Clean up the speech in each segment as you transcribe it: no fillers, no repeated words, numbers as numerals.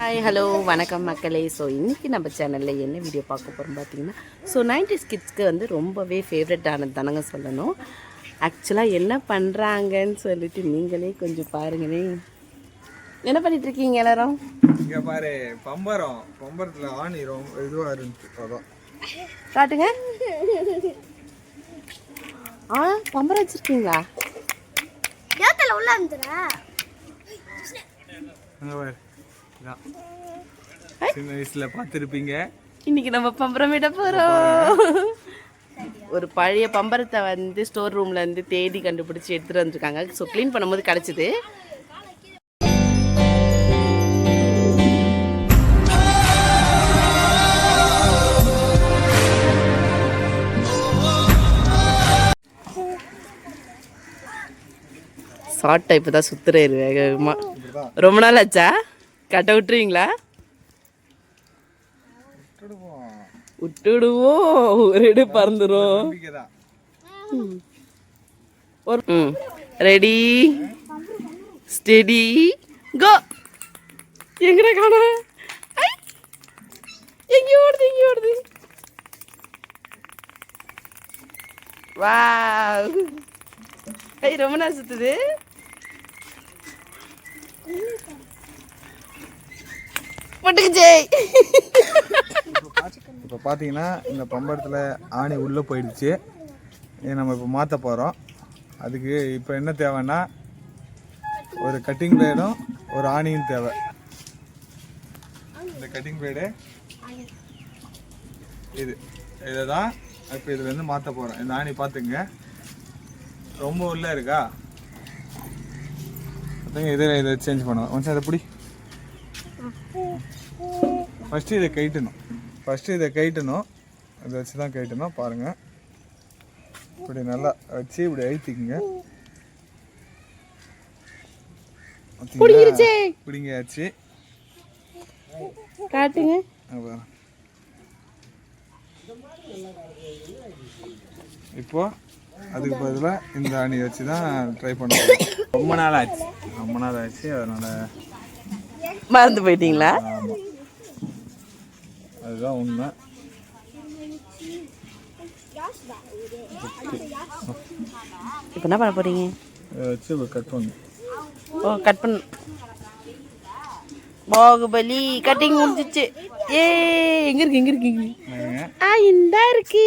Hi hello வணக்கம் மக்களே. So இன்றைக்கி நம்ம சேனலில் என்ன வீடியோ பார்க்க போகிறோம் பார்த்தீங்கன்னா, ஸோ 90s கிட்ஸ்க்கு வந்து ரொம்பவே ஃபேவரட்டானது தானங்க சொல்லணும். ஆக்சுவலாக என்ன பண்ணுறாங்கன்னு சொல்லிட்டு நீங்களே கொஞ்சம் பாருங்களே. என்ன பண்ணிட்டு இருக்கீங்க எல்லாரும்? இங்கே பாரு, பம்பரத்தில் ஆணி ரொம்ப இதுவாக இருந்துச்சு. அதான் காட்டுங்க. பம்பரம் வச்சுருக்கீங்களா? உள்ள வந்துடுறா. சின்ன வயசுல பார்த்துருப்பீங்க. இன்னைக்கு நம்ம பம்பரம் விட போகிறோம். ஒரு பழைய பம்பரத்தை வந்து ஸ்டோர் ரூம்ல இருந்து தேடி கண்டுபிடிச்சி எடுத்துட்டு வந்துருக்காங்க. ஸோ க்ளீன் பண்ணும்போது கிடச்சிது. ஷார்ட்டாக இப்போ தான் சுற்றுறாரு வேகமாக. ரொம்ப நாள் ஆச்சா? கட்ட விட்டுருவீங்களா? விட்டுடுவோம். ஒரு இடு பறந்துடும். ஒரு ரெடி ஸ்டெடி கோ. எங்கடா காண? எங்கே ஓடுது எங்கே ஓடுது? வா, ரொம்ப நாள் சுத்துது. இப்போ பார்த்தீங்கன்னா இந்த பம்பரத்தில் ஆணி உள்ளே போயிடுச்சு. இதை நம்ம இப்போ மாற்ற போகிறோம். அதுக்கு இப்போ என்ன தேவைன்னா, ஒரு கட்டிங் பிளேடும் ஒரு ஆணியும் தேவை. இந்த கட்டிங் பிளேடு இதை தான் இப்போ இதுலேருந்து மாற்ற போகிறோம். இந்த ஆணி பார்த்துங்க, ரொம்ப உள்ளே இருக்கா. இதை சேஞ்ச் பண்ணுவோம். கொஞ்சம் அதை பிடி. ஃபஸ்ட்டு இதை கைட்டணும். இதை வச்சு தான் கைட்டணும். பாருங்கள், இப்படி நல்லா வச்சு இப்படி அழுத்திக்குங்க. பிடிங்காச்சு. காட்டுங்க. இப்போ அதுக்கு பதிலாக இந்த அணி வச்சு தான் ட்ரை பண்ணுவோம். ரொம்ப நாள் ஆச்சு. அதனால் மறந்து போயிட்டீங்களா? ஆமாம், அதுதான் உண்மை. இப்போ என்ன பண்ண போகிறீங்க? வச்சு கட் பண்ணு. கட் பண்ண பாகுபலி கட்டிங் முடிஞ்சிச்சு. எங்க இருக்கு? இந்த இருக்கு.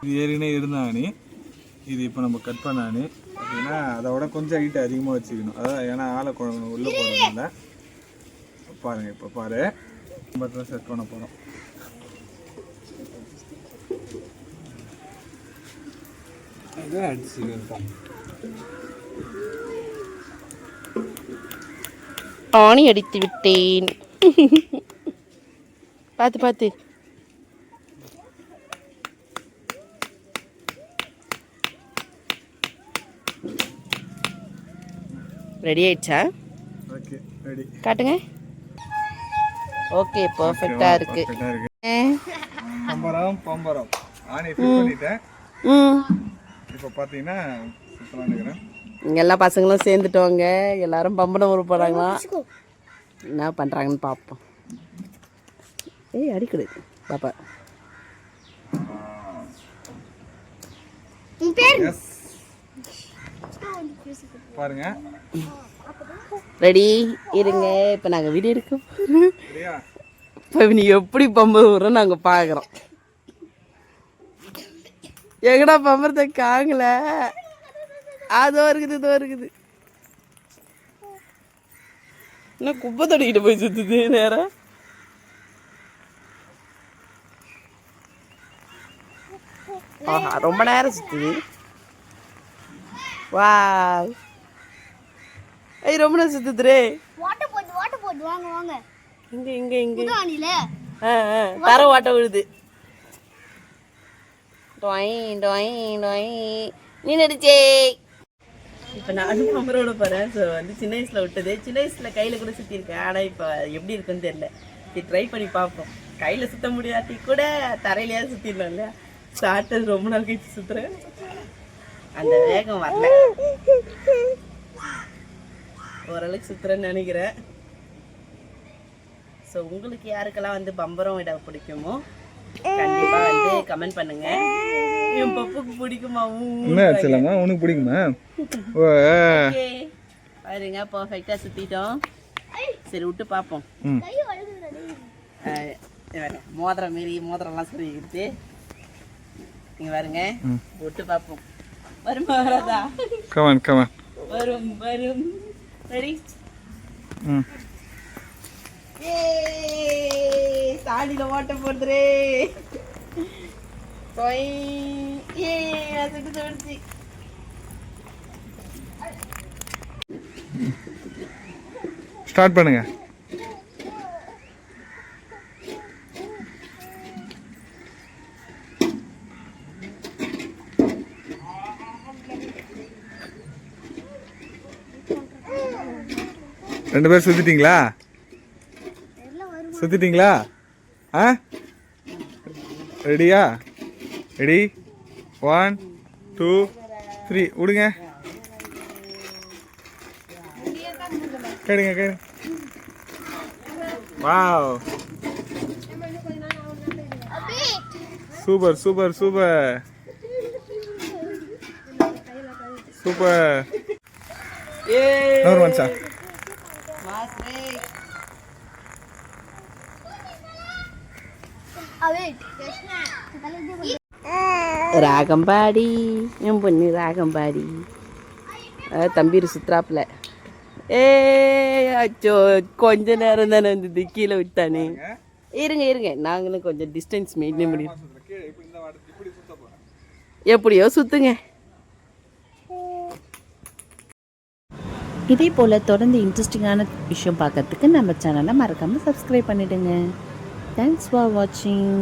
இது ஏற்கனவே இருந்த ஆணி. இது இப்போ நம்ம கட் பண்ண ஆணி. அப்படின்னா அதோட கொஞ்சம் ஹீட் அதிகமாக வச்சுக்கணும். அதான் ஏன்னா ஆளை குழம்பு உள்ளே போடுறதுனால. பாருங்கள், இப்போ பாரு, பட்டில் செட் பண்ண போகிறோம். ஆணி அடித்து விட்டேன். பார்த்து ரெடி ஆயிடுச்சா? Okay, ready. காட்டுங்க. ஓகே, பர்ஃபெக்டாக இருக்கு. பம்பரம் ஆணி ஃபிட் பண்ணிட்டேன். இப்போ பார்த்தீங்கன்னா சுற்றலான்னு இங்கே எல்லா பசங்களும் சேர்ந்துட்டோங்க. எல்லாரும் பம்பரம் ஊற போகிறாங்களாம். என்ன பண்ணுறாங்கன்னு பார்ப்போம். அடிக்கடு பாப்பா. பாருங்க, ரெடி இருங்க. இப்போ நாங்கள் வீடியோ எடுக்க இப்போ நீ எப்படி பம்பரம் ஊற நாங்கள் பார்க்குறோம். எங்கடா பம்பரத்தை காங்கல? அதோ இருக்குது. இன்னும் குப்பை தொடிக்கிட்டு போய் சுற்றுது நேரம். ரொம்ப நேரம் சுற்றுது. வா, ரொம்ப நேரம் சுற்றுதுரே. இங்க தர ஓட்ட விழுது. நீ நடிச்சே. இப்போ நானும் பம்பரோட போகிறேன். ஸோ வந்து சின்ன வயசில் விட்டது. சின்ன வயசில் கையில் கூட சுற்றிருக்கேன். ஆனால் இப்போ எப்படி இருக்குன்னு தெரியல. இது ட்ரை பண்ணி பார்ப்போம். கையில் சுற்ற முடியாட்டி கூட தரையிலையாவது சுற்றிடலாம் இல்லையா? ஸ்டார்டர் ரொம்ப நாள் கழிச்சு சுற்றுறேன். அந்த வேகம் வரல. ஓரளவுக்கு சுற்றுறேன்னு நினைக்கிறேன். ஸோ உங்களுக்கு யாருக்கெல்லாம் வந்து பம்பரம் விட பிடிக்குமோ கண்டிப்பா வந்து கமெண்ட் பண்ணுங்க. என் பப்புக்கு பிடிக்குமா? என்ன ஆச்சுலம்மா உனக்கு பிடிக்குமா? ஓகே பாருங்க பர்ஃபெக்டாக சுற்றிட்டோம். சரி விட்டு பார்ப்போம். மோதிரம் மாரி மோதிரம்லாம் சொல்லிக்கிட்டு இங்கே பாருங்க விட்டு பார்ப்போம். வருமா வராதா? Come on come on. வரும் வரும். ரெடி? தாடியில் ஓட்ட போடுறே. அதுக்கு தோணுச்சு. ஸ்டார்ட் பண்ணுங்க. ரெண்டு பேரும் சுத்திட்டீங்களா? சுத்திட்டீங்களா? ஆ ரெடியா? ரெடி 1 2 3 விடுங்க. கேடுங்க கேடு. Wow super super super super. இன்னொரு மனுஷா. ராகம்பாடி என் பொண்ணு ராகம்பாடி. தம்பீர் சுத்ராப்புல. அச்சோ கொஞ்ச நேரம் தானே இருந்தது, கீழே விட்டானே. இருங்க இருங்க நாங்களும் கொஞ்சம் டிஸ்டன்ஸ் மெயின்டைன் பண்ணி எப்படியோ சுத்துங்க. இதே போல் தொடர்ந்து இன்ட்ரெஸ்டிங்கான விஷயம் பார்க்கறதுக்கு நம்ம சேனலை மறக்காமல் சப்ஸ்கிரைப் பண்ணிவிடுங்க. தேங்க்ஸ் ஃபார் வாட்சிங்.